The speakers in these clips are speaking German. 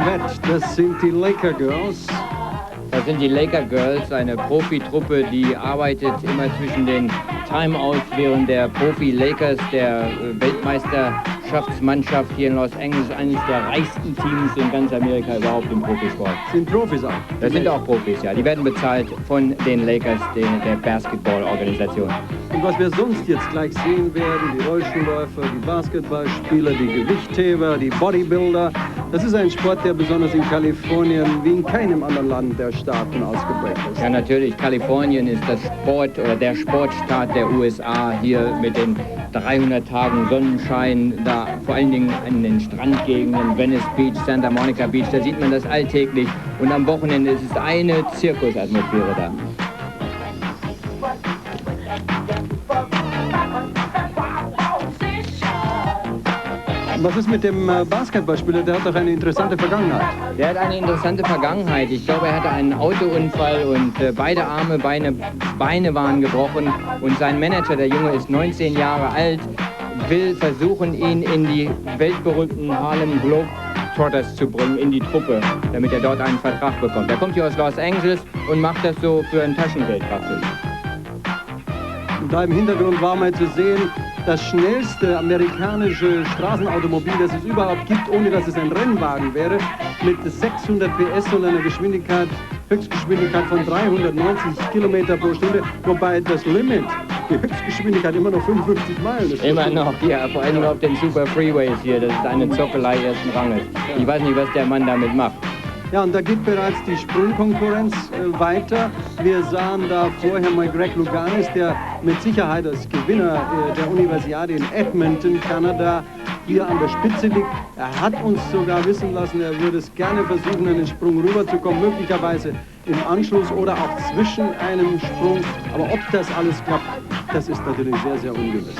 Wett, das sind die Laker Girls. Das sind die Laker Girls, eine Profitruppe, die arbeitet immer zwischen den Timeouts während der Profi-Lakers, der Weltmeisterschaftsmannschaft hier in Los Angeles, eines der reichsten Teams in ganz Amerika überhaupt im Profisport. Sind Profis auch? Das sind auch Profis, ja. Die werden bezahlt von den Lakers, der Basketball-Organisation. Und was wir sonst jetzt gleich sehen werden, die Rollschuhläufer, die Basketballspieler, die Gewichtheber, die Bodybuilder, das ist ein Sport, der besonders in Kalifornien wie in keinem anderen Land der Staaten ausgeprägt ist. Ja, natürlich. Kalifornien ist das Sport oder der Sportstaat der USA, hier mit den 300 Tagen Sonnenschein, da vor allen Dingen an den Strandgegenden, Venice Beach, Santa Monica Beach, da sieht man das alltäglich. Und am Wochenende ist es eine Zirkusatmosphäre da. Was ist mit dem Basketballspieler? Der hat doch eine interessante Vergangenheit. Der hat eine interessante Vergangenheit. Ich glaube, er hatte einen Autounfall und beide Arme, Beine waren gebrochen. Und sein Manager, der Junge ist 19 Jahre alt, will versuchen, ihn in die weltberühmten Harlem Globetrotters zu bringen, in die Truppe, damit er dort einen Vertrag bekommt. Er kommt hier aus Los Angeles und macht das so für ein Taschengeld praktisch. Und da im Hintergrund war mal zu sehen, das schnellste amerikanische Straßenautomobil, das es überhaupt gibt, ohne dass es ein Rennwagen wäre, mit 600 PS und einer Höchstgeschwindigkeit von 390 Kilometer pro Stunde, wobei das Limit, die Höchstgeschwindigkeit immer noch 55 Meilen ist. Immer noch, ja, vor allem auf den Super Freeways hier, das ist eine Zockelei ersten Ranges. Ich weiß nicht, was der Mann damit macht. Ja, und da geht bereits die Sprungkonkurrenz weiter. Wir sahen da vorher mal Greg Louganis, der mit Sicherheit als Gewinner der Universiade in Edmonton, Kanada, hier an der Spitze liegt. Er hat uns sogar wissen lassen, er würde es gerne versuchen, einen Sprung rüberzukommen, möglicherweise im Anschluss oder auch zwischen einem Sprung. Aber ob das alles klappt, das ist natürlich sehr, sehr ungewiss.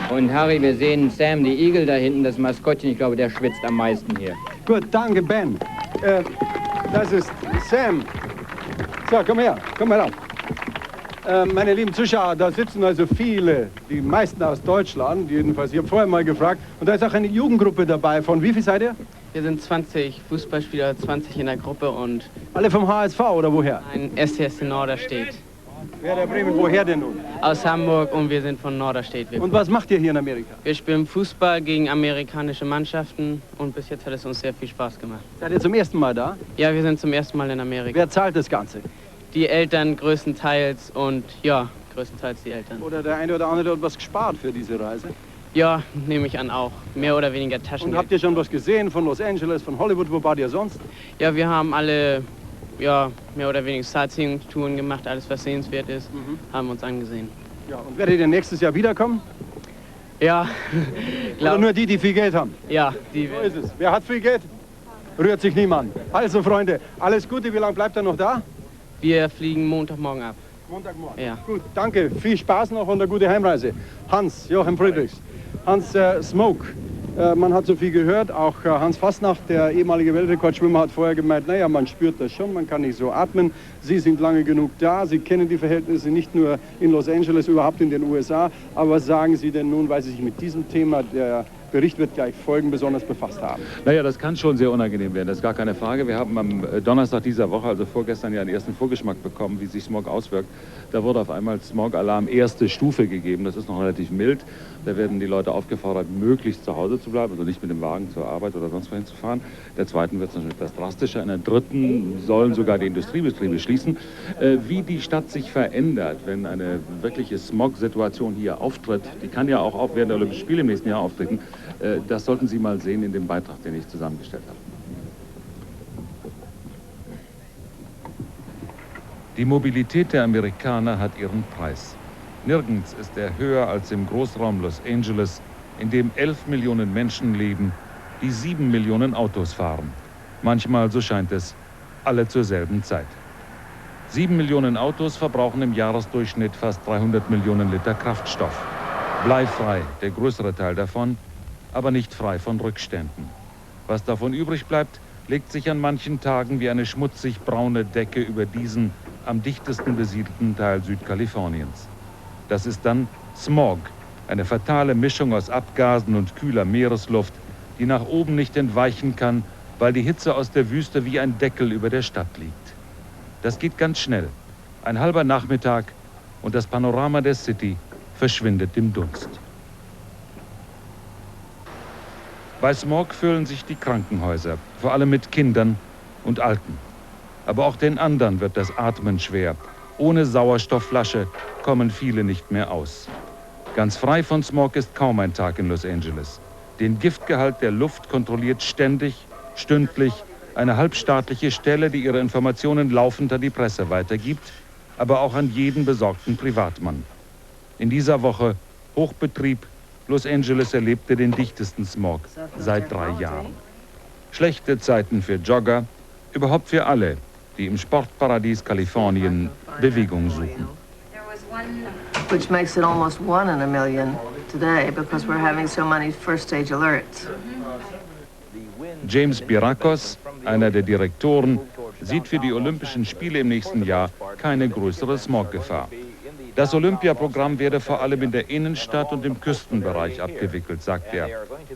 Und Harry, wir sehen Sam, die Igel da hinten, das Maskottchen, ich glaube, der schwitzt am meisten hier. Gut, danke, Ben. Das ist Sam. So, komm her, komm mal auf. Meine lieben Zuschauer, da sitzen also viele, die meisten aus Deutschland, jedenfalls. Ich habe vorher mal gefragt. Und da ist auch eine Jugendgruppe dabei. Von wie viel seid ihr? Wir sind 20 Fußballspieler, 20 in der Gruppe und... Alle vom HSV oder woher? Ein STS in Norderstedt. Werder Bremen, woher denn nun? Aus Hamburg und wir sind von Norderstedt. Und was macht ihr hier in Amerika? Wir spielen Fußball gegen amerikanische Mannschaften und bis jetzt hat es uns sehr viel Spaß gemacht. Seid ihr zum ersten Mal da? Ja, wir sind zum ersten Mal in Amerika. Wer zahlt das Ganze? Die Eltern größtenteils und ja, größtenteils die Eltern. Oder der eine oder andere hat was gespart für diese Reise? Ja, nehme ich an auch. Mehr oder weniger Taschengeld. Und habt ihr schon was gesehen von Los Angeles, von Hollywood? Wo wart ihr sonst? Ja, wir haben alle... Ja, mehr oder weniger Sightseeing-Touren gemacht, alles was sehenswert ist, haben uns angesehen. Ja, und werdet ihr nächstes Jahr wiederkommen? Ja, oder nur die, die viel Geld haben? Ja, die. So ist es. Wer hat viel Geld? Rührt sich niemand. Also Freunde, alles Gute, wie lange bleibt er noch da? Wir fliegen Montagmorgen ab. Montagmorgen? Ja. Gut, danke, viel Spaß noch und eine gute Heimreise. Hans-Joachim Friedrichs. Hans, Smoke. Man hat so viel gehört, auch Hans Fasnacht, der ehemalige Weltrekordschwimmer, hat vorher gemeint, naja, man spürt das schon, man kann nicht so atmen. Sie sind lange genug da, Sie kennen die Verhältnisse nicht nur in Los Angeles, überhaupt in den USA. Aber was sagen Sie denn nun, weil Sie sich mit diesem Thema, der Bericht wird gleich folgen, besonders befasst haben? Naja, das kann schon sehr unangenehm werden, das ist gar keine Frage. Wir haben am Donnerstag dieser Woche, also vorgestern, ja einen ersten Vorgeschmack bekommen, wie sich Smog auswirkt. Da wurde auf einmal Smog-Alarm erste Stufe gegeben, das ist noch relativ mild. Da werden die Leute aufgefordert, möglichst zu Hause zu bleiben, also nicht mit dem Wagen zur Arbeit oder sonst wohin zu fahren. Der zweiten wird es natürlich etwas drastischer. In der dritten sollen sogar die Industriebetriebe schließen. Wie die Stadt sich verändert, wenn eine wirkliche Smog-Situation hier auftritt, die kann ja auch während der Olympischen Spiele im nächsten Jahr auftreten, das sollten Sie mal sehen in dem Beitrag, den ich zusammengestellt habe. Die Mobilität der Amerikaner hat ihren Preis. Nirgends ist er höher als im Großraum Los Angeles, in dem 11 Millionen Menschen leben, die 7 Millionen Autos fahren. Manchmal, so scheint es, alle zur selben Zeit. 7 Millionen Autos verbrauchen im Jahresdurchschnitt fast 300 Millionen Liter Kraftstoff. Bleifrei, der größere Teil davon, aber nicht frei von Rückständen. Was davon übrig bleibt, legt sich an manchen Tagen wie eine schmutzig braune Decke über diesen am dichtesten besiedelten Teil Südkaliforniens. Das ist dann Smog, eine fatale Mischung aus Abgasen und kühler Meeresluft, die nach oben nicht entweichen kann, weil die Hitze aus der Wüste wie ein Deckel über der Stadt liegt. Das geht ganz schnell. Ein halber Nachmittag und das Panorama der City verschwindet im Dunst. Bei Smog füllen sich die Krankenhäuser, vor allem mit Kindern und Alten. Aber auch den anderen wird das Atmen schwer. Ohne Sauerstoffflasche kommen viele nicht mehr aus. Ganz frei von Smog ist kaum ein Tag in Los Angeles. Den Giftgehalt der Luft kontrolliert ständig, stündlich, eine halbstaatliche Stelle, die ihre Informationen laufend an die Presse weitergibt, aber auch an jeden besorgten Privatmann. In dieser Woche Hochbetrieb. Los Angeles erlebte den dichtesten Smog seit 3 Jahren. Schlechte Zeiten für Jogger, überhaupt für alle, die im Sportparadies Kalifornien Bewegung suchen. Which makes it almost 1 in a million today because we're having so many first stage alerts. James Birakos, einer der Direktoren, sieht für die Olympischen Spiele im nächsten Jahr keine größere Smoggefahr. Das Olympiaprogramm werde vor allem in der Innenstadt und im Küstenbereich abgewickelt, sagt er.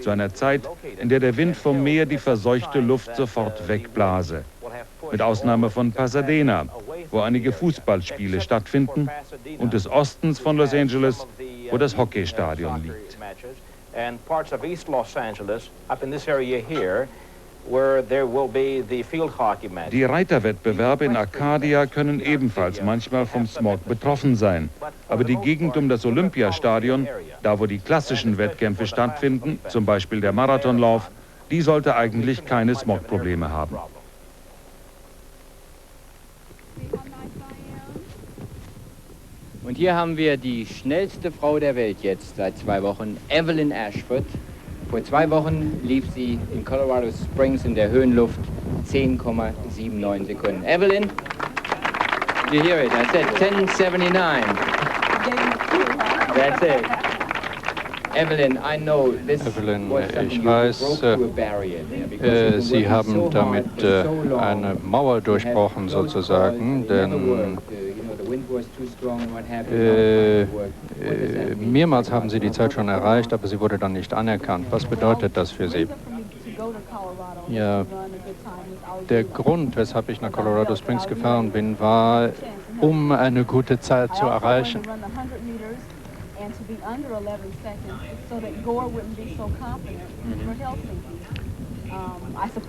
Zu einer Zeit, in der der Wind vom Meer die verseuchte Luft sofort wegblase. Mit Ausnahme von Pasadena, wo einige Fußballspiele stattfinden, und des Ostens von Los Angeles, wo das Hockeystadion liegt. Die Reiterwettbewerbe in Arcadia können ebenfalls manchmal vom Smog betroffen sein. Aber die Gegend um das Olympiastadion, da wo die klassischen Wettkämpfe stattfinden, zum Beispiel der Marathonlauf, die sollte eigentlich keine Smogprobleme haben. Und hier haben wir die schnellste Frau der Welt jetzt seit 2 Wochen, Evelyn Ashford. Vor 2 Wochen lief sie in Colorado Springs in der Höhenluft 10,79 Sekunden. Evelyn, you hear it? I said 10:79. That's it. Evelyn, I know this Evelyn, was something ich you weiß, broke through a barrier there because you Sie worked haben so damit hard for so long. eine Mauer durchbrochen sozusagen, denn mehrmals haben Sie die Zeit schon erreicht, aber sie wurde dann nicht anerkannt. Was bedeutet das für Sie? Ja, der Grund, weshalb ich nach Colorado Springs gefahren bin, war, um eine gute Zeit zu erreichen.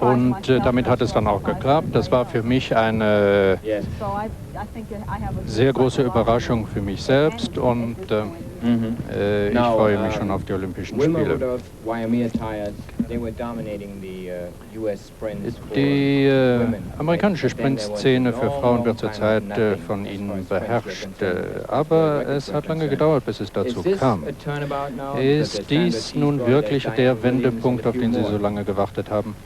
Und damit hat es dann auch geklappt. Das war für mich eine sehr große Überraschung für mich selbst und ich freue mich schon auf die Olympischen Spiele. Die amerikanische Sprintszene für Frauen wird zurzeit von ihnen beherrscht, aber es hat lange gedauert, bis es dazu kam. Ist dies nun wirklich der Wendepunkt, auf den Sie so lange gewartet haben?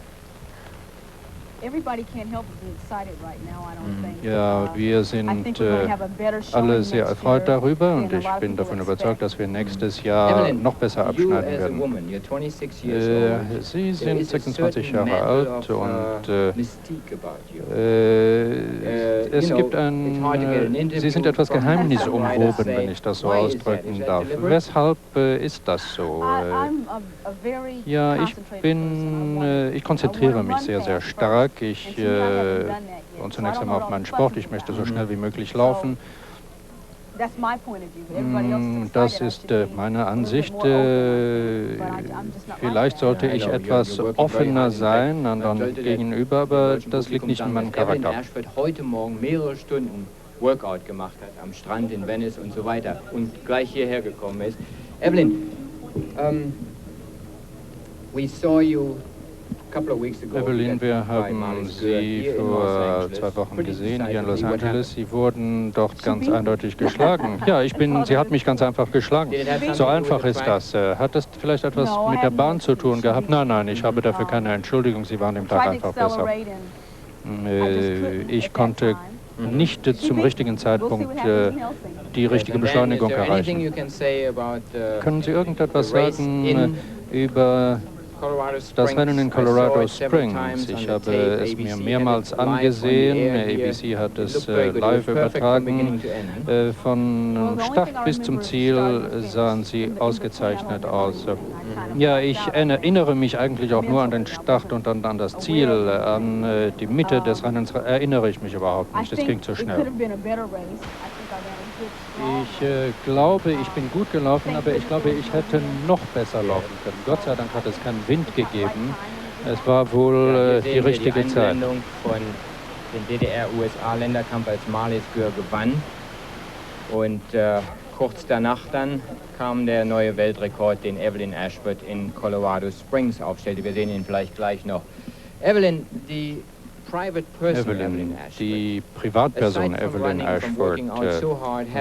Ja, wir sind alle sehr erfreut darüber und ich bin davon überzeugt, dass wir nächstes Jahr noch besser abschneiden werden. Sie sind 26 Jahre alt und es gibt Sie sind etwas geheimnisumwoben, wenn ich das so ausdrücken darf. Weshalb ist das so? Ja, ich konzentriere mich sehr, sehr stark. Und zunächst einmal auf meinen Sport. Ich möchte so schnell wie möglich laufen. Das ist meine Ansicht. Vielleicht sollte ich etwas offener sein anderen gegenüber, aber das liegt nicht in meinem Charakter. Ashford heute Morgen mehrere Stunden Workout gemacht hat am Strand in Venice und so weiter und gleich hierher gekommen ist. Evelyn, we saw you. Evelyn, wir haben Sie vor 2 Wochen gesehen hier in Los Angeles. Sie wurden dort ganz eindeutig geschlagen. Ja, sie hat mich ganz einfach geschlagen. So einfach ist das. Hat das vielleicht etwas mit der Bahn zu tun gehabt? Nein, ich habe dafür keine Entschuldigung. Sie waren dem Tag einfach besser. Ich konnte nicht zum richtigen Zeitpunkt die richtige Beschleunigung erreichen. Können Sie irgendetwas sagen über Das Rennen in Colorado Springs. Ich habe es mir mehrmals angesehen. ABC hat es live übertragen. Von Start bis zum Ziel sahen sie ausgezeichnet aus. Ja, ich erinnere mich eigentlich auch nur an den Start und dann an das Ziel. An die Mitte des Rennens erinnere ich mich überhaupt nicht. Das klingt zu schnell. Ich glaube, ich bin gut gelaufen, aber ich glaube, ich hätte noch besser laufen können. Gott sei Dank hat es keinen Wind gegeben. Es war wohl die richtige Zeit. Von dem DDR-USA-Länderkampf, als Marlies Gür gewann. Und kurz danach dann kam der neue Weltrekord, den Evelyn Ashford in Colorado Springs aufstellte. Wir sehen ihn vielleicht gleich noch. Evelyn, die Privatperson Evelyn Ashford,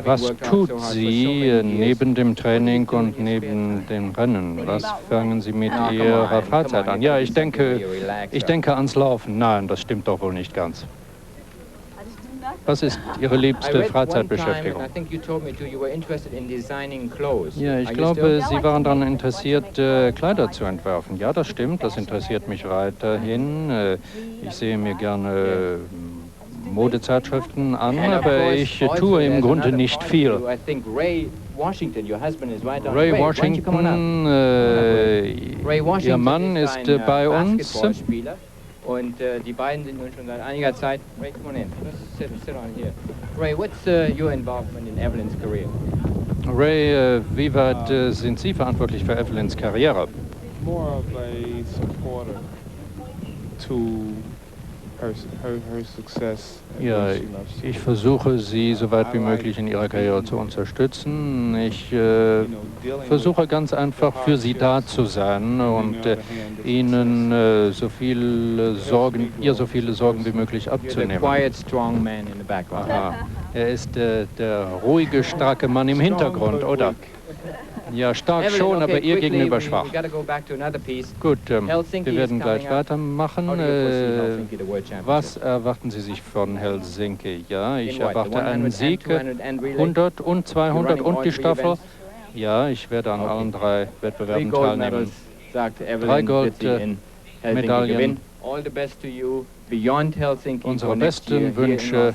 was tut sie neben dem Training und neben dem Rennen? Was fangen Sie mit Ihrer Freizeit an? Ja, ich denke ans Laufen. Nein, das stimmt doch wohl nicht ganz. Was ist Ihre liebste Freizeitbeschäftigung? Ja, ich glaube, Sie waren daran interessiert, Kleider zu entwerfen. Ja, das stimmt, das interessiert mich weiterhin. Ich sehe mir gerne Modezeitschriften an, aber ich tue im Grunde nicht viel. Ray Washington, Ihr Mann ist bei uns. Und die beiden sind nun schon seit einiger Zeit. Ray, come on in. Let's sit on here. Ray, what's your involvement in Evelyn's career? Ray, wie weit sind Sie verantwortlich für Evelyns Karriere? More of a supporter to her success. Ja, ich versuche, sie so weit wie möglich in ihrer Karriere zu unterstützen. Ich versuche ganz einfach für sie da zu sein und ihnen so viele Sorgen wie möglich abzunehmen. Aha. Er ist der ruhige, starke Mann im Hintergrund, oder? Ja, stark schon, aber ihr gegenüber schwach. Gut, wir werden gleich weitermachen. Was erwarten Sie sich von Helsinki? Ja, ich erwarte einen Sieg, 100 und 200 und die Staffel. Ja, ich werde an allen 3 Wettbewerben teilnehmen. 3 Goldmedaillen. Unsere besten Wünsche,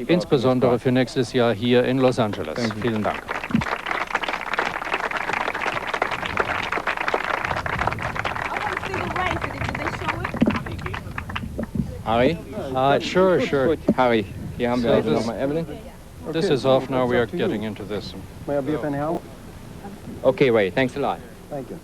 insbesondere für nächstes Jahr hier in Los Angeles. Vielen Dank. Harry? Sure. Harry, hier haben wir also nochmal Evelyn. This is off now, we are getting into this. May I be of any help? Okay, Ray, thanks a lot. Thank you.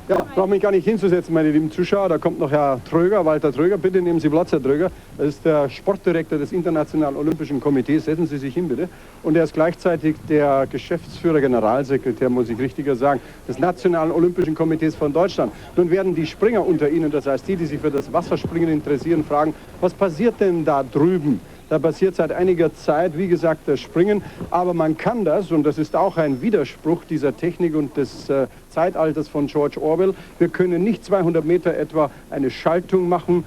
Ja, brauche mich gar nicht hinzusetzen, meine lieben Zuschauer. Da kommt noch Herr Tröger, Walter Tröger. Bitte nehmen Sie Platz, Herr Tröger. Das ist der Sportdirektor des Internationalen Olympischen Komitees. Setzen Sie sich hin, bitte. Und er ist gleichzeitig der Geschäftsführer, Generalsekretär, muss ich richtiger sagen, des Nationalen Olympischen Komitees von Deutschland. Nun werden die Springer unter Ihnen, das heißt die sich für das Wasserspringen interessieren, fragen, was passiert denn da drüben? Da passiert seit einiger Zeit, wie gesagt, das Springen. Aber man kann das, und das ist auch ein Widerspruch dieser Technik und des Zeitalters von George Orwell, wir können nicht 200 Meter etwa eine Schaltung machen